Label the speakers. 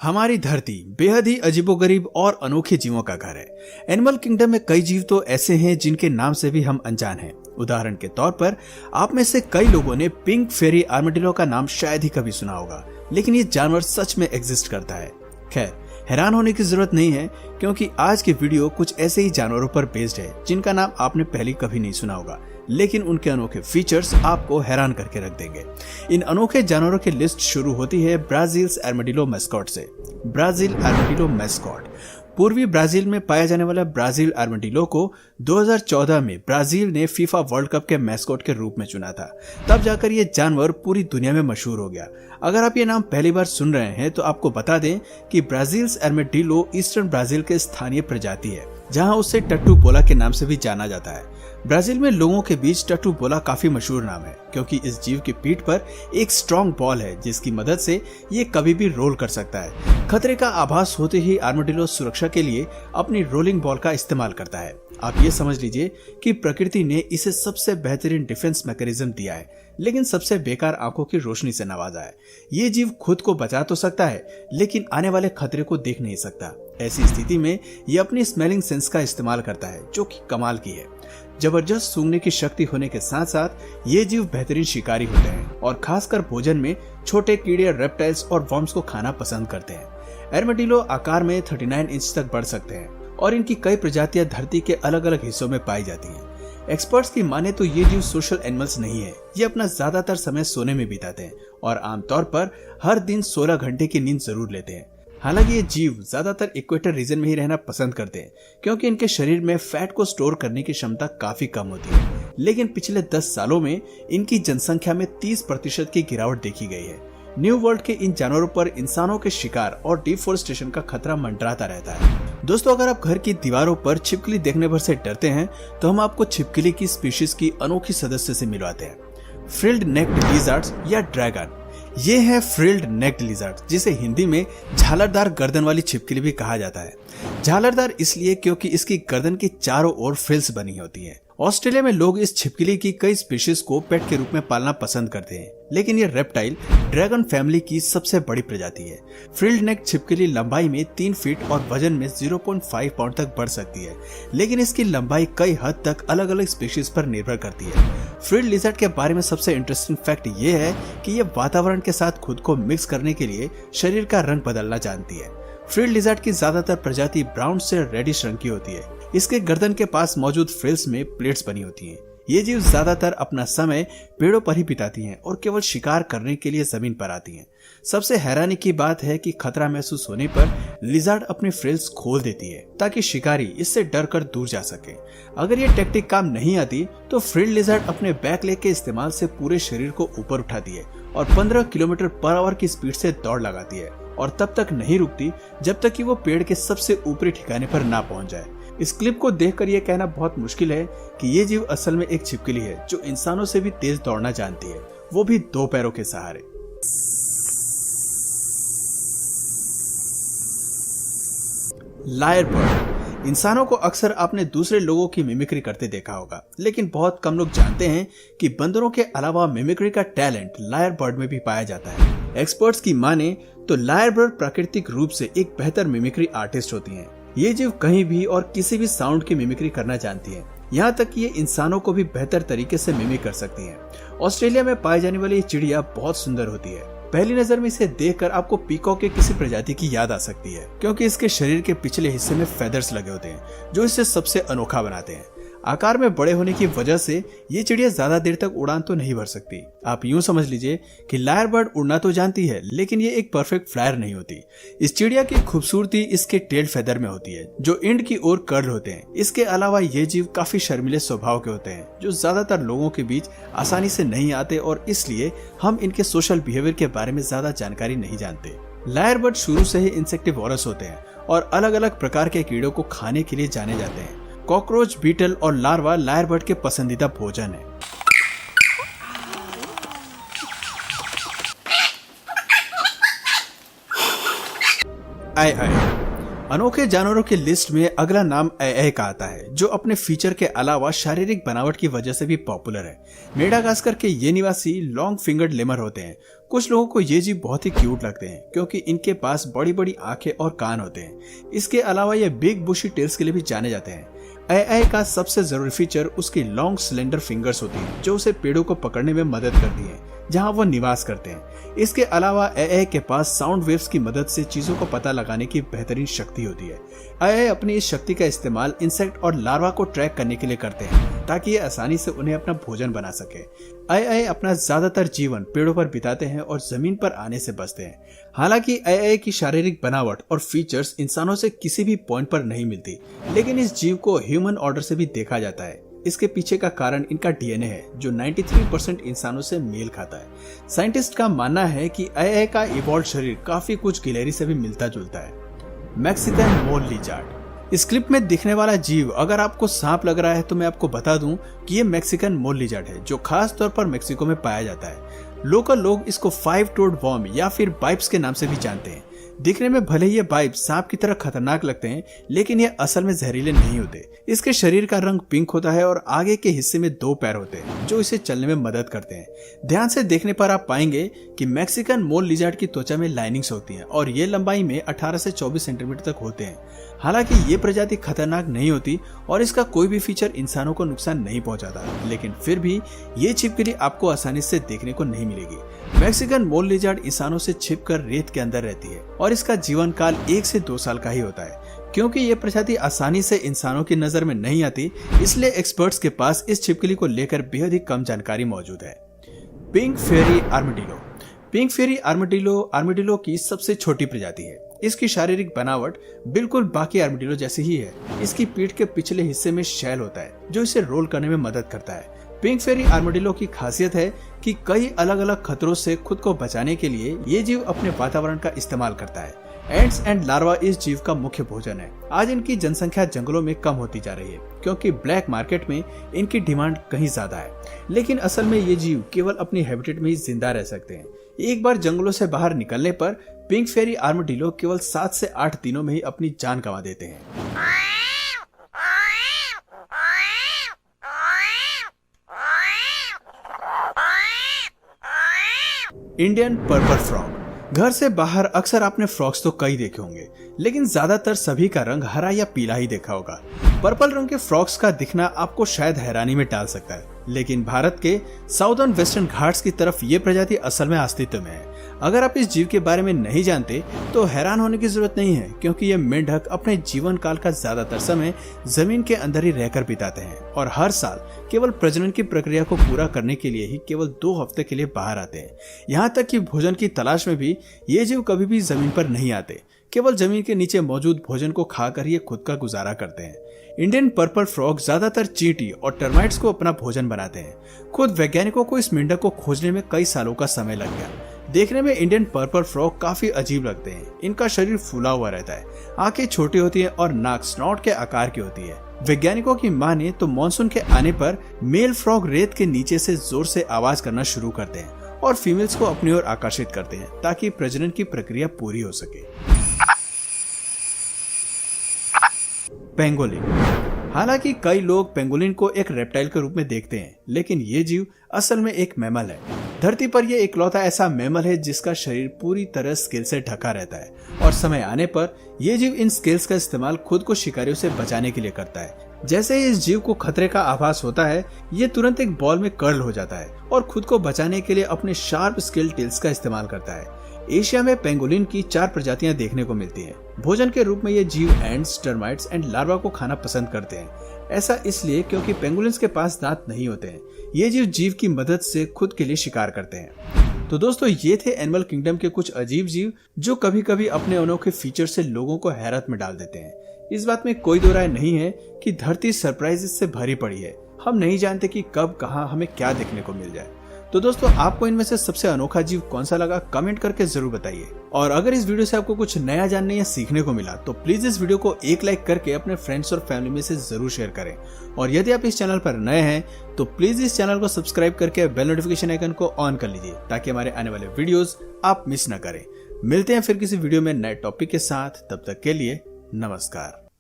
Speaker 1: हमारी धरती बेहद ही अजीबोगरीब और अनोखे जीवों का घर है। एनिमल किंगडम में कई जीव तो ऐसे हैं जिनके नाम से भी हम अनजान हैं। उदाहरण के तौर पर आप में से कई लोगों ने पिंक फेरी आर्मेडिलो का नाम शायद ही कभी सुना होगा, लेकिन ये जानवर सच में एग्जिस्ट करता है। खैर, हैरान होने की जरूरत नहीं है, क्योंकि आज के वीडियो कुछ ऐसे ही जानवरों पर बेस्ड है जिनका नाम आपने पहले कभी नहीं सुना होगा, लेकिन उनके अनोखे फीचर्स आपको हैरान करके रख देंगे। इन अनोखे जानवरों की लिस्ट शुरू होती है ब्राजील्स आर्मेडिलो मैस्कॉट से। ब्राजील आर्मेडिलो मैस्कॉट पूर्वी ब्राजील में पाया जाने वाला ब्राजील आर्मेडिलो को 2014 में ब्राजील ने फीफा वर्ल्ड कप के मैस्कॉट के रूप में चुना था। तब जाकर ये जानवर पूरी दुनिया में मशहूर हो गया। अगर आप ये नाम पहली बार सुन रहे हैं तो आपको बता दें कि ब्राजील्स आर्मेडिलो ईस्टर्न ब्राजील के स्थानीय प्रजाति है, जहां उसे टट्टू बोला के नाम से भी जाना जाता है। ब्राजील में लोगों के बीच टट्टू बोला काफी मशहूर नाम है, क्योंकि इस जीव की पीठ पर एक स्ट्रॉन्ग बॉल है जिसकी मदद से ये कभी भी रोल कर सकता है। खतरे का आभास होते ही आर्मेडिलो सुरक्षा के लिए अपनी रोलिंग बॉल का इस्तेमाल करता है। आप ये समझ लीजिए कि प्रकृति ने इसे सबसे बेहतरीन डिफेंस मैकेनिज्म दिया है, लेकिन सबसे बेकार आंखों की रोशनी से नवाजा है। ये जीव खुद को बचा तो सकता है, लेकिन आने वाले खतरे को देख नहीं सकता। ऐसी स्थिति में ये अपनी स्मेलिंग सेंस का इस्तेमाल करता है, जो कि कमाल की है। जबरदस्त सूंघने की शक्ति होने के साथ साथ ये जीव बेहतरीन शिकारी होते हैं और खासकर भोजन में छोटे कीड़े, रेप्टाइल्स और वर्म्स को खाना पसंद करते हैं। आर्मेडिलो आकार में 39 इंच तक बढ़ सकते हैं और इनकी कई प्रजातियां धरती के अलग अलग हिस्सों में पाई जाती हैं। एक्सपर्ट्स की माने तो ये जीव सोशल एनिमल्स नहीं है। ये अपना ज्यादातर समय सोने में बिताते हैं और आमतौर पर हर दिन 16 घंटे की नींद जरूर लेते हैं। हालांकि ये जीव ज्यादातर इक्वेटर रीजन में ही रहना पसंद करते हैं, क्योंकि इनके शरीर में फैट को स्टोर करने की क्षमता काफी कम होती है। लेकिन पिछले 10 सालों में इनकी जनसंख्या में 30% की गिरावट देखी गई है। न्यू वर्ल्ड के इन जानवरों पर इंसानों के शिकार और डिफोरेस्टेशन का खतरा मंडराता रहता है। दोस्तों, अगर आप घर की दीवारों पर छिपकली देखने भर से डरते हैं तो हम आपको छिपकली की स्पीशीज की अनोखी सदस्य से मिलवाते हैं, फ्रिल्ड नेक्ड लिजर्ड्स या ड्रैगन। ये है फ्रिल्ड नेक्ड लिजर्ड, जिसे हिंदी में झालरदार गर्दन वाली छिपकली भी कहा जाता है। झालरदार इसलिए क्योंकि इसकी गर्दन की चारों ओर फ्रिल्स बनी होती हैं। ऑस्ट्रेलिया में लोग इस छिपकली की कई स्पीशीज को पेट के रूप में पालना पसंद करते हैं, लेकिन ये रेप्टाइल ड्रैगन फैमिली की सबसे बड़ी प्रजाति है। फ्रिल्ड नेक छिपकली लंबाई में 3 फीट और वजन में 0.5 पाउंड तक बढ़ सकती है, लेकिन इसकी लंबाई कई हद तक अलग अलग स्पीशीज पर निर्भर करती है। फ्रिल्ड लिजर्ड के बारे में सबसे इंटरेस्टिंग फैक्ट ये है कि ये वातावरण के साथ खुद को मिक्स करने के लिए शरीर का रंग बदलना जानती है। फ्रिल्ड लिजर्ड की ज्यादातर प्रजाति ब्राउन से रेडिश रंग की होती है। इसके गर्दन के पास मौजूद फ्रिल्स में प्लेट्स बनी होती हैं। ये जीव ज्यादातर अपना समय पेड़ों पर ही बिताती हैं और केवल शिकार करने के लिए जमीन पर आती हैं। सबसे हैरानी की बात है कि खतरा महसूस होने पर लिजर्ड अपनी फ्रिल्स खोल देती है ताकि शिकारी इससे डर कर दूर जा सके। अगर ये टेक्निक काम नहीं आती तो फ्रिल्ड लिजर्ड अपने बैक लेग के इस्तेमाल से पूरे शरीर को ऊपर उठाती है और 15 किलोमीटर पर आवर की स्पीड से दौड़ लगाती है और तब तक नहीं रुकती जब तक कि वो पेड़ के सबसे ऊपरी ठिकाने पर ना पहुंच जाए। इस क्लिप को देखकर यह कहना बहुत मुश्किल है कि ये जीव असल में एक छिपकली है जो इंसानों से भी तेज दौड़ना जानती है, वो भी 2 पैरों के सहारे। Lyrebird. इंसानों को अक्सर आपने दूसरे लोगों की मिमिक्री करते देखा होगा, लेकिन बहुत कम लोग जानते हैं कि बंदरों के अलावा मिमिक्री का टैलेंट लायर बर्ड में भी पाया जाता है। एक्सपर्ट्स की माने तो लायर बर्ड प्राकृतिक रूप से एक बेहतर मिमिक्री आर्टिस्ट होती हैं। ये जीव कहीं भी और किसी भी साउंड की मिमिक्री करना जानती है, यहाँ तक कि ये इंसानों को भी बेहतर तरीके से मिमिक कर सकती हैं। ऑस्ट्रेलिया में पाई जाने वाली ये चिड़िया बहुत सुंदर होती है। पहली नजर में इसे देखकर आपको पीकॉक के किसी प्रजाति की याद आ सकती है, क्योंकि इसके शरीर के पिछले हिस्से में फेदर्स लगे होते हैं जो इसे सबसे अनोखा बनाते हैं। आकार में बड़े होने की वजह से ये चिड़िया ज्यादा देर तक उड़ान तो नहीं भर सकती। आप यूं समझ लीजिए कि लायर बर्ड उड़ना तो जानती है, लेकिन ये एक परफेक्ट फ्लायर नहीं होती। इस चिड़िया की खूबसूरती इसके टेल फेदर में होती है, जो एंड की ओर कर्ल होते हैं। इसके अलावा ये जीव काफी शर्मीले स्वभाव के होते हैं, जो ज्यादातर लोगों के बीच आसानी से नहीं आते और इसलिए हम इनके सोशल बिहेवियर के बारे में ज्यादा जानकारी नहीं जानते। लायर बर्ड शुरू से ही इंसेक्टिवोरस होते हैं और अलग अलग प्रकार के कीड़ों को खाने के लिए जाने जाते हैं। कॉकरोच, बीटल और लार्वा लायर बर्ड के पसंदीदा भोजन है। आए अनोखे जानवरों की लिस्ट में अगला नाम एए का आता है, जो अपने फीचर के अलावा शारीरिक बनावट की वजह से भी पॉपुलर है। मेडागास्कर के ये निवासी लॉन्ग फिंगर्ड लेमर होते हैं। कुछ लोगों को ये जीव बहुत ही क्यूट लगते हैं क्योंकि इनके पास बड़ी बड़ी आंखें और कान होते हैं। इसके अलावा ये बिग बुशी टेल्स के लिए भी जाने जाते हैं। एए का सबसे जरूरी फीचर उसकी लॉन्ग सिलेंडर फिंगर्स होती हैं, जो उसे पेड़ों को पकड़ने में मदद करती हैं जहां वो निवास करते हैं। इसके अलावा एए के पास साउंड वेव्स की मदद से चीजों को पता लगाने की बेहतरीन शक्ति होती है। एए अपनी इस शक्ति का इस्तेमाल इंसेक्ट और लार्वा को ट्रैक करने के लिए करते हैं ताकि ये आसानी से उन्हें अपना भोजन बना सके। एए अपना ज्यादातर जीवन पेड़ों पर बिताते हैं और जमीन पर आने से बचते हैं। हालांकि एए की शारीरिक बनावट और फीचर्स इंसानों से किसी भी पॉइंट पर नहीं मिलती, लेकिन इस जीव को ह्यूमन ऑर्डर से भी देखा जाता है। इसके पीछे का कारण इनका डीएनए है, जो 93% इंसानों से मेल खाता है। साइंटिस्ट का मानना है कि एए का इवॉल्व शरीर काफी कुछ गिलहरी से भी मिलता जुलता है। मैक्सिकन मोल लिजार्ड। इस क्लिप में दिखने वाला जीव अगर आपको सांप लग रहा है तो मैं आपको बता दूं कि ये मैक्सिकन मोल लिजार्ड है, जो खास तौर पर मेक्सिको में पाया जाता है। लोकल लोग इसको 5-टोड वर्म या फिर बाइप्स के नाम से भी जानते हैं। दिखने में भले ये बाइप सांप की तरह खतरनाक लगते हैं, लेकिन ये असल में जहरीले नहीं होते। इसके शरीर का रंग पिंक होता है और आगे के हिस्से में 2 पैर होते हैं, जो इसे चलने में मदद करते हैं। ध्यान से देखने पर आप पाएंगे कि मैक्सिकन मोल लिजार्ड की त्वचा में लाइनिंग्स होती हैं और ये लंबाई में 18 से 24 सेंटीमीटर तक होते हैं। हालांकि ये प्रजाति खतरनाक नहीं होती और इसका कोई भी फीचर इंसानों को नुकसान नहीं पहुंचाता, लेकिन फिर भी ये छिपकली आपको आसानी से देखने को नहीं मिलेगी। मैक्सिकन मोल लिजार्ड इंसानों से छिपकर रेत के अंदर रहती है और इसका जीवन काल 1 से 2 साल का ही होता है। क्योंकि ये प्रजाति आसानी से इंसानों की नजर में नहीं आती, इसलिए एक्सपर्ट्स के पास इस छिपकली को लेकर बेहद ही कम जानकारी मौजूद है। पिंक फेरी आर्मेडिलो। पिंक फेरी आर्मेडिलो की सबसे छोटी प्रजाति है। इसकी शारीरिक बनावट बिल्कुल बाकी आर्मेडिलो जैसी ही है। इसकी पीठ के पिछले हिस्से में शैल होता है, जो इसे रोल करने में मदद करता है। पिंक फेरी आर्मेडिलो की खासियत है कि कई अलग अलग खतरों से खुद को बचाने के लिए ये जीव अपने वातावरण का इस्तेमाल करता है। एंट्स एंड लार्वा इस जीव का मुख्य भोजन है। आज इनकी जनसंख्या जंगलों में कम होती जा रही है क्योंकि ब्लैक मार्केट में इनकी डिमांड कहीं ज्यादा है, लेकिन असल में ये जीव केवल अपनी हैबिटेट में ही जिंदा रह सकते हैं। एक बार जंगलों से बाहर निकलने पर पिंक फेरी आर्मेडिलो केवल 7 से 8 दिनों में ही अपनी जान गंवा देते हैं। Indian purple frog. घर से बाहर अक्सर आपने फ्रॉग्स तो कई देखे होंगे, लेकिन ज्यादातर सभी का रंग हरा या पीला ही देखा होगा। पर्पल रंग के फ्रॉग्स का दिखना आपको शायद हैरानी में डाल सकता है, लेकिन भारत के साउदर्न वेस्टर्न घाट्स की तरफ ये प्रजाति असल में अस्तित्व में है। अगर आप इस जीव के बारे में नहीं जानते तो हैरान होने की जरूरत नहीं है, क्योंकि ये मेंढक अपने जीवन काल का ज्यादातर समय जमीन के अंदर ही रहकर बिताते हैं और हर साल केवल प्रजनन की प्रक्रिया को पूरा करने के लिए ही केवल 2 हफ्ते के लिए बाहर आते हैं। यहाँ तक कि भोजन की तलाश में भी ये जीव कभी भी जमीन पर नहीं आते, केवल जमीन के नीचे मौजूद भोजन को खाकर ये खुद का गुजारा करते हैं। इंडियन पर्पल फ्रॉग ज्यादातर चींटी और टर्माइट्स को अपना भोजन बनाते हैं। खुद वैज्ञानिकों को इस मेंढक को खोजने में कई सालों का समय लग गया। देखने में इंडियन पर्पल फ्रॉग काफी अजीब लगते हैं। इनका शरीर फूला हुआ रहता है, आंखें छोटी होती हैं और नाक स्नॉट के आकार की होती है। वैज्ञानिकों की माने तो मानसून के आने पर मेल फ्रॉग रेत के नीचे से जोर से आवाज करना शुरू करते हैं और फीमेल्स को अपनी ओर आकर्षित करते हैं ताकि प्रजनन की प्रक्रिया पूरी हो सके। पेंगोलिन। हालांकि कई लोग पेंगोलिन को एक रेप्टाइल के रूप में देखते हैं, लेकिन ये जीव असल में एक मैमल है। धरती पर यह इकलौता ऐसा मैमल है जिसका शरीर पूरी तरह स्केल से ढका रहता है और समय आने पर यह जीव इन स्केल्स का इस्तेमाल खुद को शिकारियों से बचाने के लिए करता है। जैसे ही इस जीव को खतरे का आभास होता है, ये तुरंत एक बॉल में कर्ल हो जाता है और खुद को बचाने के लिए अपने शार्प स्केल टेल्स का इस्तेमाल करता है। एशिया में पेंगोलिन की 4 प्रजातियां देखने को मिलती हैं। भोजन के रूप में ये जीव एंट्स, टर्माइट्स एंड लार्वा को खाना पसंद करते हैं। ऐसा इसलिए क्योंकि पेंगोलिन्स के पास दांत नहीं होते हैं। ये जीव की मदद से खुद के लिए शिकार करते हैं। तो दोस्तों, ये थे एनिमल किंगडम के कुछ अजीब जीव जो कभी कभी अपने अनोखे फीचर से लोगों को हैरत में डाल देते हैं। इस बात में कोई दो राय नहीं है कि धरती सरप्राइजेस से भरी पड़ी है। हम नहीं जानते कि कब कहां हमें क्या देखने को मिल जाए। तो दोस्तों, आपको इनमें से सबसे अनोखा जीव कौन सा लगा, कमेंट करके जरूर बताइए। और अगर इस वीडियो से आपको कुछ नया जानने या सीखने को मिला तो प्लीज इस वीडियो को एक लाइक करके अपने फ्रेंड्स और फैमिली में से जरूर शेयर करें। और यदि आप इस चैनल पर नए हैं तो प्लीज इस चैनल को सब्सक्राइब करके बेल नोटिफिकेशन आइकन को ऑन कर लीजिए ताकि हमारे आने वाले वीडियोस आप मिस न करें। मिलते हैं फिर किसी वीडियो में नए टॉपिक के साथ, तब तक के लिए नमस्कार।